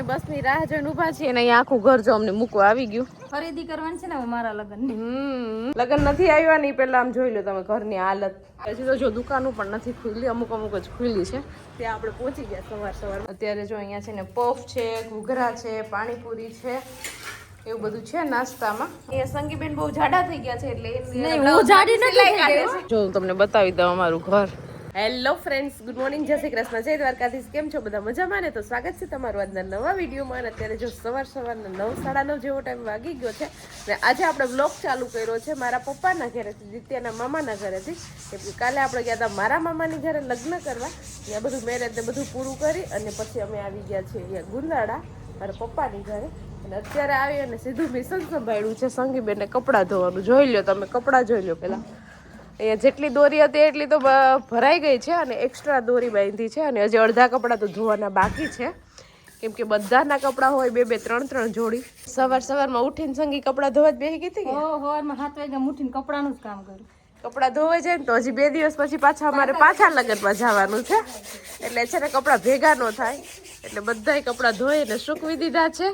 બસ ની રાહ જોઈને ઉભા છીએ ને અહીંયા આખું ઘર જો અમને મૂકવા આવી ગયું. ખરીદી કરવાની છે ને મારા લગ્નની. લગ્ન નથી આવ્યા ને પેલા આમ જોઈ લો તમે ઘરની હાલત. પછી તો જો દુકાનો પણ નથી ખુલ્લી, અમુક જ ખુલ્લી છે. ત્યાં આપણે પહોંચી ગયા સવાર. અત્યારે જો અહીંયા છે ને પફ છે, ઘૂઘરા છે, પાણીપુરી છે, એવું બધું છે નાસ્તામાં. અહીંયા સંગીબેન બહુ જાડા થઈ ગયા છે એટલે હું જાડી નથી. જો હું તમને બતાવી દઉં અમારું ઘર. હેલો ફ્રેન્ડ્સ, ગુડ મોર્નિંગ, જય શ્રી કૃષ્ણ, જય દ્વારકાધીશ. કેમ છો બધા? મજામાં ને? તો સ્વાગત છે તમારું આજના નવા વિડીયોમાં. અને અત્યારે જો સવારના 9, 9:30 જેવો ટાઈમ વાગી ગયો છે ને આજે આપણે બ્લોગ ચાલુ કર્યો છે મારા પપ્પાના ઘરેથી, દિત્યાના મામાના ઘરેથી. કેમ કે કાલે આપણે ગયા હતા મારા મામાની ઘરે લગ્ન કરવા, ત્યાં બધું મેરેજ ને બધું પૂરું કરી અને પછી અમે આવી ગયા છીએ અહીંયા ગુંદાળા મારા પપ્પાની ઘરે. અને અત્યારે આવી અને સીધું મિશન સંભાળ્યું છે સંગીબેનને કપડાં ધોવાનું. જોઈ લો તમે, કપડાં જોઈ લો પહેલાં. અહીંયા જેટલી દોરી હતી એટલી તો ભરાઈ ગઈ છે અને એક્સ્ટ્રા દોરી બાંધી છે અને હજી અડધા કપડાં તો ધોવાના બાકી છે. કેમ કે બધાના કપડાં હોય 2-2, 3-3 જોડી. સવારમાં ઉઠીને સંગી કપડાં ધોવા જ બેસી ગઈ હતી. સવારમાં 7 વાગ્યા ઉઠીને કપડાનું જ કામ કર્યું. કપડાં ધોવાઈ જાય ને તો હજી 2 દિવસ પછી પાછા અમારે લગ્નમાં જવાનું છે. એટલે છે ને કપડાં ભેગા ન થાય એટલે બધાય કપડાં ધોઈને સૂકવી દીધા છે.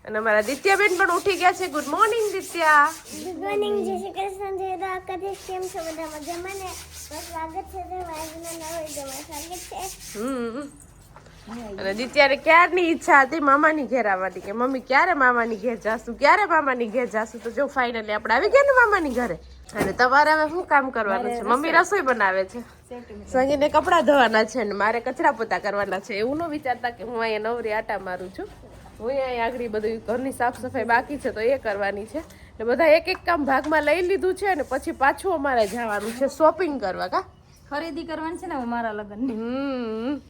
અને અમારા દિત્યાબેન પણ ઉઠી ગયા છે. Good morning Ditya. Good morning, જય શ્રી કૃષ્ણ, જય દ્વારકાધીશ. કેમ છો બધા? મજામાં ને? સ્વાગત છે તમારું નવા વિડીયોમાં. સ્વાગત છે. અને દિત્યાને ક્યારની ઈચ્છા હતી મામાની ઘેર આવવાની કે મમ્મી ક્યારે મામાની ઘેર જાશું, ક્યારે મામાની ઘેર જાશું. તો જો ફાઇનલી આપણે આવી ગયા ને મામાની ઘરે. અને તમારે હવે શું કામ કરવાનું છે? મમ્મી રસોઈ બનાવે છે, સંગીને કપડાં ધોવાના છે ને મારે કચરા પોતા કરવાના છે. એવું ન વિચારતા કે હું અહીંયા નવરી આટા મારું છું. હું અહીંયા આગળ બધું ઘરની સાફ સફાઈ બાકી છે તો એ કરવાની છે. એટલે બધા એક કામ ભાગમાં લઈ લીધું છે ને પછી પાછું અમારે જવાનું છે શોપિંગ કરવા. ખરીદી કરવાની છે ને મારા લગ્નની.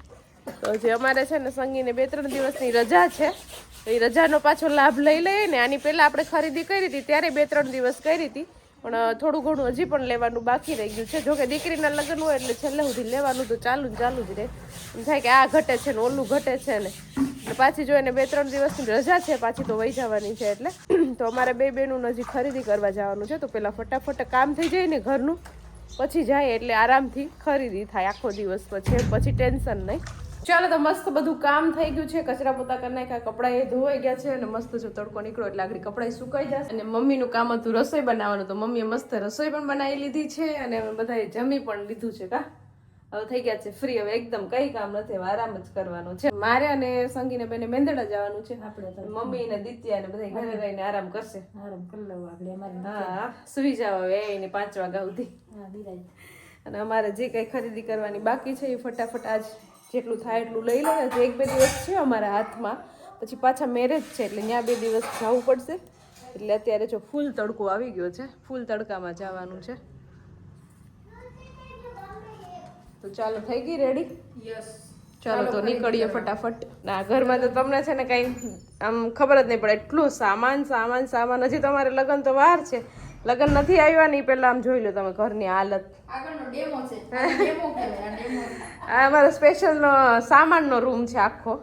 તો જે અમારે છે ને સંગીને 2-3 દિવસની રજા છે તો એ રજાનો પાછો લાભ લઈ લઈએ ને. આની પહેલાં આપણે ખરીદી કરી હતી ત્યારે 2-3 દિવસ કરી હતી, પણ થોડું ઘણું હજી પણ લેવાનું બાકી રહી ગયું છે. જોકે દીકરીના લગ્ન હોય એટલે છેલ્લે સુધી લેવાનું તો ચાલુ જ રહે. એમ થાય કે આ ઘટે છે ને ઓલું ઘટે છે ને. પાછી જો એને 2-3 દિવસની રજા છે પાછી તો વહી જવાની છે. એટલે તો અમારે 2 બહેનોને હજી ખરીદી કરવા જવાનું છે. તો પેલા ફટાફટ કામ થઈ જાય ને ઘરનું, પછી જાય એટલે આરામથી ખરીદી થાય આખો દિવસ. પછી ટેન્શન નહીં. ચાલો તો મસ્ત બધું કામ થઈ ગયું છે. કચરા પોતા કરી નાખ્યા, કપડાં એ ધોવાઈ ગયા છે અને મસ્ત જો તડકો નીકળો એટલે આગળ કપડાં સુકાઈ જશે. અને મમ્મીનું કામ હતું રસોઈ બનાવવાનું, તો મમ્મીએ મસ્ત રસોઈ પણ બનાવી લીધી છે અને બધાએ જમી પણ લીધું છે. હવે થઈ ગયા છે ફ્રી. હવે એકદમ કઈ કામ નથી, હવે આરામ જ કરવાનો છે. મારે અને સંગીને બેને મેંદડા જવાનું છે. મમ્મી ને દિત્યા ને બધા ઘરે રહીને આરામ કરશે. આરામ કરી લેવું આપણે. હા, સુઈ જાવ હવે એને 5 વાગ્યા સુધી. અને અમારે જે કઈ ખરીદી કરવાની બાકી છે એ ફટાફટ આજ જેટલું થાય એટલું લઈ લે. 1-2 દિવસ છે અમારા હાથમાં, પછી પાછા મેરેજ છે એટલે ત્યાં 2 દિવસ જવું પડશે. એટલે અત્યારે જો ફૂલ તડકો આવી ગયો છે, ફૂલ તડકામાં જવાનું છે. તો ચાલો, થઈ ગઈ રેડી? યસ. ચાલો તો નીકળીએ ફટાફટ. ના ઘરમાં તો તમને છે ને કઈ આમ ખબર જ નહીં પડે, એટલું સામાન. હજી તમારે લગ્ન તો વાર છે, લગ્ન નથી આવ્યા ને પેલા આમ જોઈ લો તમે ઘરની હાલત. આગળનો ડેમો છે. ડેમો કહેવાય. આ અમારો સ્પેશિયલ સામાનનો રૂમ છે આખો.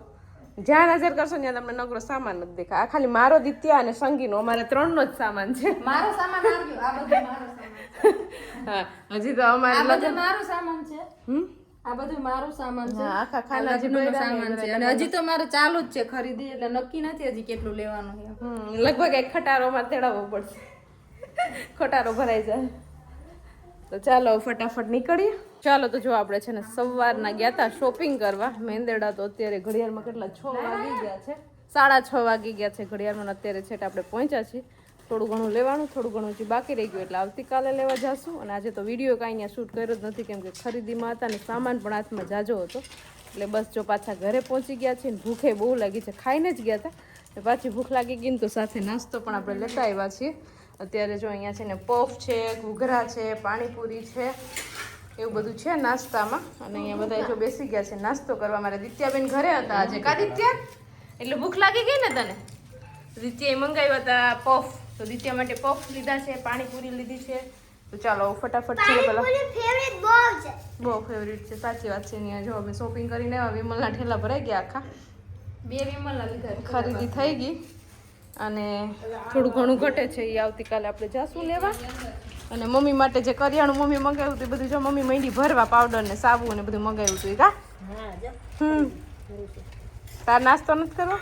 જ્યાં નજર કરશો ત્યાં તમને નકરો સામાન જ દેખાય. આ ખાલી મારો, દિત્યા અને સંગીનો, અમારે 3નો જ સામાન છે. મારો સામાન આવ્યો. આ બધું મારો સામાન. હા, હજી તો અમારે આ બધું મારું સામાન છે. આ બધું મારું સામાન છે. આખા ખાના સામાન છે. અને હજી તો મારે ચાલુ જ છે ખરીદી, એટલે નક્કી નથી હજી કેટલું લેવાનું છે. લગભગ એક ખટારોમાં તેડાવવો પડશે, ખટારો ભરાઈ જાય. તો ચાલો ફટાફટ નીકળીએ. ચાલો તો જો આપણે છે ને સવારના ગયા હતા શોપિંગ કરવા. મેંદરડા તો અત્યારે ઘડિયાળમાં કેટલા 6 વાગી ગયા છે, 6:30 વાગી ગયા છે ઘડિયાળમાં. અત્યારે છે આપણે પહોંચ્યા છીએ. થોડું ઘણું લેવાનું, થોડું ઘણું હજી બાકી રહી ગયું એટલે આવતીકાલે લેવા જશું. અને આજે તો વિડીયો કાંઈ અહીંયા શૂટ કર્યો જ નથી કેમ કે ખરીદીમાં હતા ને સામાન પણ હાથમાં જાજો હતો. એટલે બસ જો પાછા ઘરે પહોંચી ગયા છે ને ભૂખે બહુ લાગી છે. ખાઈને જ ગયા હતા, પાછી ભૂખ લાગી ગઈ ને તો સાથે નાસ્તો પણ આપણે લેતા આવ્યા છીએ. અત્યારે જો અહીંયા છે ને પફ છે, ઘૂઘરા છે, પાણીપુરી છે, એવું બધું છે નાસ્તામાં. અને અહીંયા બધા જો બેસી ગયા છે નાસ્તો કરવા. મારે દિત્યાબેન ઘરે હતા આજે. કા દિત્યા? એટલે ભૂખ લાગી ગઈ ને તને? દિત્યાએ મંગાવ્યા હતા પફ, તો દિત્યા માટે પફ લીધા છે, પાણીપુરી લીધી છે. તો ચાલો ફટાફટ છે પેલા બહુ ફેવરિટ છે. સાચી વાત છે. અહીંયા જો અમે શોપિંગ કરીને આવ્યા, વિમલના ઠેલા ભરાઈ ગયા આખા. 2 વિમલના લીધા, ખરીદી થઈ ગઈ અને થોડું ઘણું ઘટે છે એ આવતીકાલે આપણે જાશું લેવા. અને મમ્મી માટે જે કરિયાણું મમ્મી મંગાવ્યું હતું બધું જો મમ્મી મંડી ભરવા, પાવડર ને સાબુ ને બધું મંગાવ્યું હતું. તાર નાસ્તો નથી કરવો?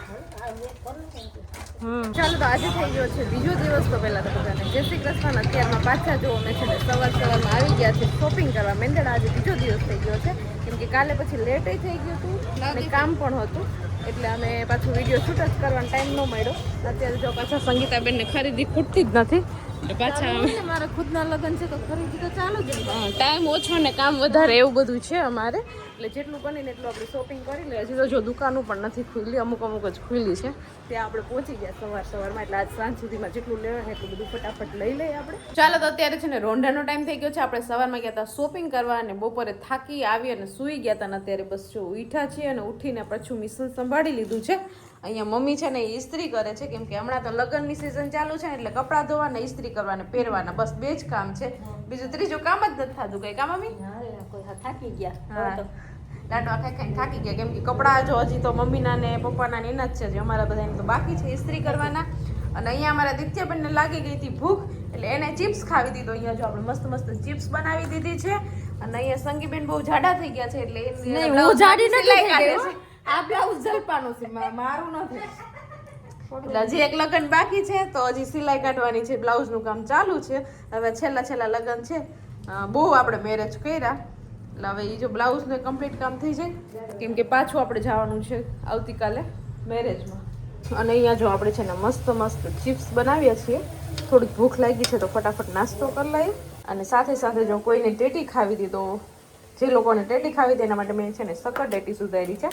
ચાલો તો આજે થઈ ગયો છે બીજો દિવસ. તો પહેલા તો બધાને જય શ્રી કૃષ્ણ. અત્યારમાં પાછા જો અમે છે ને સવારમાં આવી ગયા છે શોપિંગ કરવા. મેંદડા આજે બીજો દિવસ થઈ ગયો છે કેમ કે કાલે પછી લેટ થઈ ગયું હતું અને કામ પણ હતું એટલે અમે પાછું વિડીયો શૂટ જ કરવાનો ટાઈમ ન મળ્યો. અત્યારે જો પાછા સંગીતાબેનને ખરીદી ખૂટતી જ નથી એટલે પાછા મારા ખુદના લગ્ન છે તો ખરીદી તો ચાલુ જ ટાઈમ ઓછો ને કામ વધારે એવું બધું છે અમારે એટલે જેટલું બને ને એટલું આપણે શોપિંગ કરી લઈએ. હજી તો જો દુકાનો પણ નથી ખુલ્લી, અમુક જ ખુલ્લી છે. ત્યાં આપણે પહોંચી ગયા સવારમાં એટલે આજ સાંજ સુધીમાં જેટલું લેવાય ને એટલું બધું ફટાફટ લઈ લઈએ આપણે. ચાલો તો અત્યારે છે ને રોંઢાનો ટાઈમ થઈ ગયો છે. આપણે સવારમાં ગયા હતા શોપિંગ કરવા અને બપોરે થાકી આવી અને સૂઈ ગયા હતા ને અત્યારે બસ જો ઉઠ્યા છીએ અને ઉઠીને પાછું મિશન સંભાળી લીધું છે. અહીંયા મમ્મી છે ને ઇસ્ત્રી કરે છે કેમ કે હમણાં તો લગ્નની સિઝન ચાલુ છે ને એટલે કપડાં ધોવાના, ઇસ્ત્રી કરવાના, પહેરવાના, બસ 2 જ કામ છે. બીજું ત્રીજું કામ જ નથી થતું કઈ. કામ મમ્મી થાકી ગયા લાડવા ખાઈ થાકી ગયા કેમ કે કપડાં જો હજી તો મમ્મીના ને પપ્પાના ને એના જ છે, જે અમારા બધાને તો બાકી છે ઇસ્ત્રી કરવાના. અને અહીંયા અમારા દિત્યાબેનને લાગી ગઈ હતી ભૂખ એટલે એને ચિપ્સ ખાવી દીધો. અહીંયા જો આપણે મસ્ત મસ્ત ચિપ્સ બનાવી દીધી છે. અને અહીંયા સંગીબેન બહુ જાડા થઈ ગયા છે એટલે હું જાડી નથી. આ બ્લાઉઝ જલપાનું છે, મારું નથી. એટલે હજી એક લગ્ન બાકી છે તો હજી સિલાઈ કાઢવાની છે, બ્લાઉઝનું કામ ચાલુ છે. હવે છેલ્લા લગ્ન છે, બહુ આપણે મેરેજ કર્યા એટલે હવે એ જો બ્લાઉઝનું કમ્પ્લીટ કામ થઈ જાય કેમ કે પાછું આપણે જવાનું છે આવતીકાલે મેરેજમાં. અને અહીંયા જો આપણે છે ને મસ્ત ચિપ્સ બનાવીએ છીએ. થોડીક ભૂખ લાગી છે તો ફટાફટ નાસ્તો કરી લઈએ. અને સાથે સાથે જો કોઈને ટેટી ખાવી હતી તો જે લોકોને ટેટી ખાવી હતી એના માટે મેં છે ને સકર ટેટી સુધારી છે.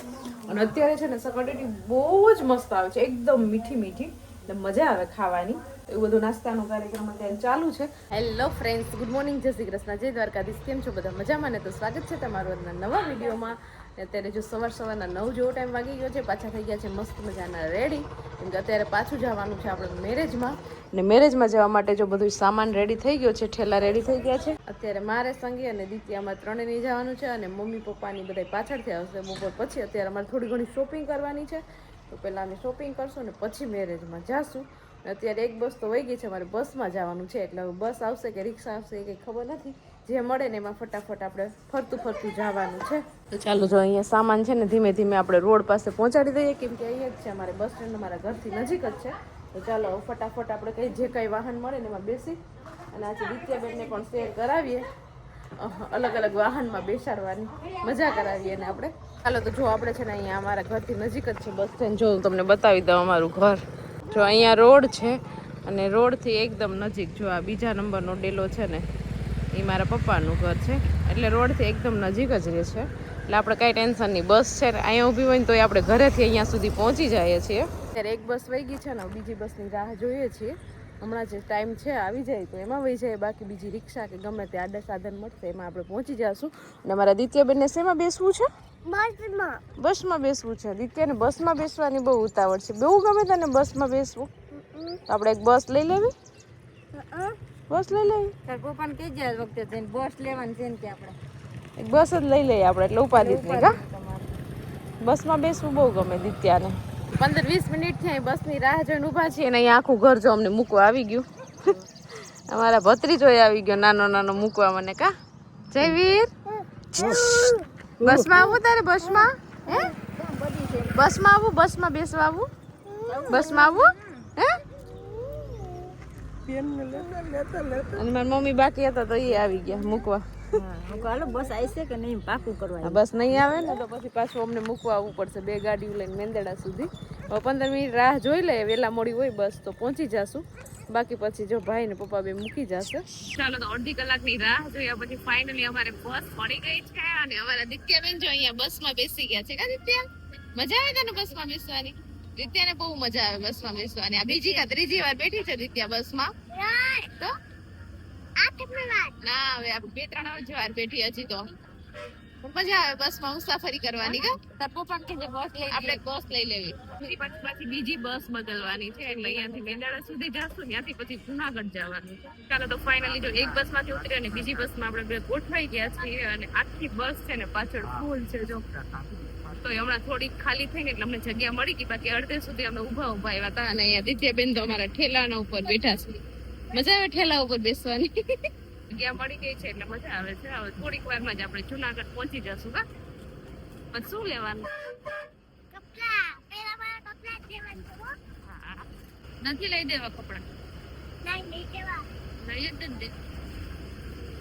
અને અત્યારે છે ને સકર ટેટી બહુ જ મસ્ત આવે છે, એકદમ મીઠી એટલે મજા આવે ખાવાની. એવું બધું નાસ્તાનો કાર્યક્રમ અત્યારે ચાલુ છે. હેલો ફ્રેન્ડ્સ, ગુડ મોર્નિંગ, જય શ્રી કૃષ્ણ, જય દ્વારકાધીશ. કેમ છો બધા? મજામાં ને? તો સ્વાગત છે તમારું આજના નવા વિડીયોમાં. અત્યારે જો સવારના 9 જેવો ટાઈમ વાગી ગયો છે. પાછા થઈ ગયા છે મસ્ત મજાના રેડી કેમ કે અત્યારે પાછું જવાનું છે આપણે મેરેજમાં. ને મેરેજમાં જવા માટે જો બધું સામાન રેડી થઈ ગયો છે, ઠેલા રેડી થઈ ગયા છે. અત્યારે મારે સંગી અને દિત્યામાં 3 નહીં જવાનું છે અને મમ્મી પપ્પાની બધા પાછળથી આવશે બપોર પછી. અત્યારે અમારે થોડી ઘણી શોપિંગ કરવાની છે તો પહેલાં અમે શોપિંગ કરશું ને પછી મેરેજમાં જાશું. અત્યારે એક બસ તો વહી ગઈ છે, અમારે બસમાં જવાનું છે એટલે હવે બસ આવશે કે રિક્ષા આવશે એ કંઈ ખબર નથી. જે મળે ને એમાં ફટાફટ આપણે ફરતું જવાનું છે. તો ચાલો જો અહીંયા સામાન છે ને ધીમે ધીમે આપણે રોડ પાસે પહોંચાડી દઈએ કેમ કે અહીંયા જ છે અમારે બસ સ્ટેન્ડ, અમારા ઘરથી નજીક જ છે. તો ચાલો ફટાફટ આપણે જે કંઈ વાહન મળે ને એમાં બેસી અને આજે દિત્યાબેનને પણ શેર કરાવીએ, અલગ વાહનમાં બેસાડવાની મજા કરાવીએ અને આપણે. ચાલો તો જો આપણે છે ને અહીંયા અમારા ઘરથી નજીક જ છે બસ સ્ટેન્ડ. જો હું તમને બતાવી દઉં અમારું ઘર. જો અહીંયા રોડ છે અને રોડથી એકદમ નજીક જો આ બીજા નંબરનો ડેલો છે ને એ મારા પપ્પાનું ઘર છે એટલે રોડથી એકદમ નજીક જ રહે છે એટલે આપણે કાંઈ ટેન્શન નહીં. બસ છે ને અહીંયા ઊભી હોય ને તો આપણે ઘરેથી અહીંયા સુધી પહોંચી જઈએ છીએ. ત્યારે એક બસ વહી ગઈ છે ને બીજી બસની રાહ જોઈએ છીએ. હમણાં જે ટાઈમ છે આવી જાય તો એમાં વહી જાય, બાકી બીજી રિક્ષા કે ગમે તે આડા સાધન મળશે એમાં આપણે પહોંચી જઈશું. અને અમારા દિત્યાબેનને શેમાં બેસવું છે? બસમાં બેસવું છે. દિત્યાને બસમાં બેસવાની બહુ ઉતાવળ છે. બહુ ગમે તને બસમાં બેસવું? તો આપણે એક બસ લઈ લેવી. બસ લઈ લેવી. તાર પપ્પાને કહી જાય વખતે જઈને બસ લેવાની છે ને કે આપણે એક બસ જ લઈ લઈએ આપણે એટલે ઉપાધિ જ નહીં. કા બસમાં બેસવું બહુ ગમે દિત્યાને. 15-20 મિનિટથી અહીં બસની રાહ જોઈને ઊભા છીએ અને અહીંયા આખું ઘર જો અમને મૂકવા આવી ગયું. અમારા ભત્રીજોય આવી ગયો નાનો મૂકવા મને. કા જયવીર, બસમાં આવું તારે? બસમાં આવું? બસમાં બેસવા આવું? બસમાં આવું? હે? અને મારી મમ્મી બાકી હતા તો એ આવી ગયા મૂકવા. બસ આવશે કે નહીં પાકું કરવા. બસ નહીં આવે ને તો પછી પાછું અમને મૂકવા આવવું પડશે 2 ગાડીઓ લઈને મેંદડા સુધી. 15 મિનિટ રાહ જોઈ લે, વહેલા મોડી હોય બસ તો પહોંચી જશું. બાકી પછી જો ભાઈ ને પપ્પા બે મૂકી જશે. ચાલો તો અડધી કલાકની રાહ જોયા પછી ફાઇનલી અમારે બસ મળી ગઈ છે અને અમારા દિત્યાબેન જો અહીંયા બસમાં બેસી ગયા છે. કા દિત્યા, મજા આવે તને બસમાં બેસવાની? દિત્યાને બહુ મજા આવે બસમાં બેસવાની. આ બીજી કા ત્રીજી વાર બેઠી છે દિત્યા બસમાં. તો ના હવે આપણે 2-3 વાર બેઠી હજી તો મજા આવે બસમાં મુસાફરી કરવાની. કા આપણે બસ લઈ લેવી પછી બીજી બસ બદલવાની છે એટલે અહીંયાથી મેંદાડા સુધી જશું, ત્યાંથી પછી જુનાગઢ જવાનું. ચાલો તો ફાઇનલી જો એક બસ માંથી ઉતરી અને બીજી બસમાં આપણે બે ગોઠવાઈ ગયા છીએ અને આખી બસ છે ને પાછળ ફૂલ છે. જો તો હમણાં થોડીક ખાલી થઈ ને એટલે અમને જગ્યા મળી ગઈ, બાકી અડધે સુધી અમે ઉભા આવ્યા હતા. અને અહીંયા દિત્યાબેન તો અમારા ઠેલાના ઉપર બેઠા છે. મજા આવે ઠેલા ઉપર બેસવાની. જગ્યા મળી ગઈ છે એટલે મજા આવે છે. હવે થોડીક વારમાં જ આપણે જુનાગઢ પહોંચી જશું. કા શું લેવાનું? નથી લઈ દેવા કપડા નહીં લઈ જવા લઈ જ દે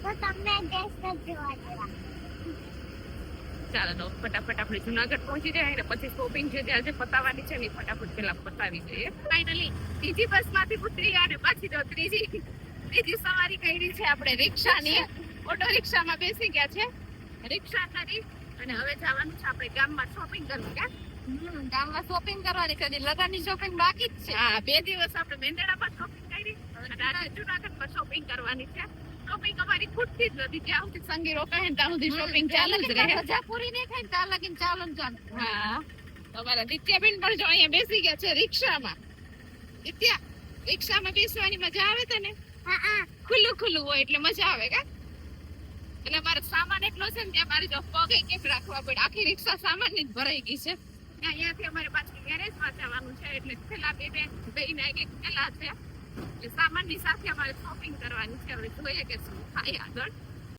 તો તમને ડ્રેસ જ જોવા દેવા ચાલો તો ફટાફટ આપણે જુનાગઢ પહોંચી જાય ને પછી શોપિંગ છે જે આજે પતાવવાની છે ને એ ફટાફટ પેલા પતાવી દઈએ ફાઇનલી બીજી બસ માંથી ઉતરી અને પાછી તો ત્રીજી સવારી કરી છે આપણે રિક્ષાની ઓટો રિક્ષામાં બેસી ગયા છે રિક્ષા કરી અને હવે જવાનું છે આપણે ગામમાં શોપિંગ કરવા ગામમાં શોપિંગ કરવાની છે લગનની શોપિંગ બાકી જ છે હા 2 દિવસ આપણે મેંદડામાં શોપિંગ કરી અને આજે જુનાગઢમાં શોપિંગ કરવાની છે શોપિંગ અમારી ખૂટતી જ નથી જ્યાં સુધી સંગી રોકાય ને ત્યાં સુધી શોપિંગ ચાલુ જ રહે રજા પૂરી નહીં થાય ને ત્યાં લગીને ચાલો ને ચાલો હા તમારા દિત્યાબેન પણ જો અહીંયા બેસી ગયા છે રિક્ષામાં દિત્યા રિક્ષામાં બેસવાની મજા આવે તને હા ખુલ્લું હોય એટલે મજા આવે કા એટલે મારો સામાન એટલો છે ને ત્યાં મારે જો પગે કેમ રાખવા પડે આખી રિક્ષા સામાન ની જ ભરાઈ ગઈ છે અહીંયાથી અમારે પાછું ગેરેજમાં જવાનું છે એટલે પેલા બે ના એક પેલા છે એટલે સામાનની સાથે અમારે શોપિંગ કરવાની છે હવે જોઈએ કે શું થાય આગળ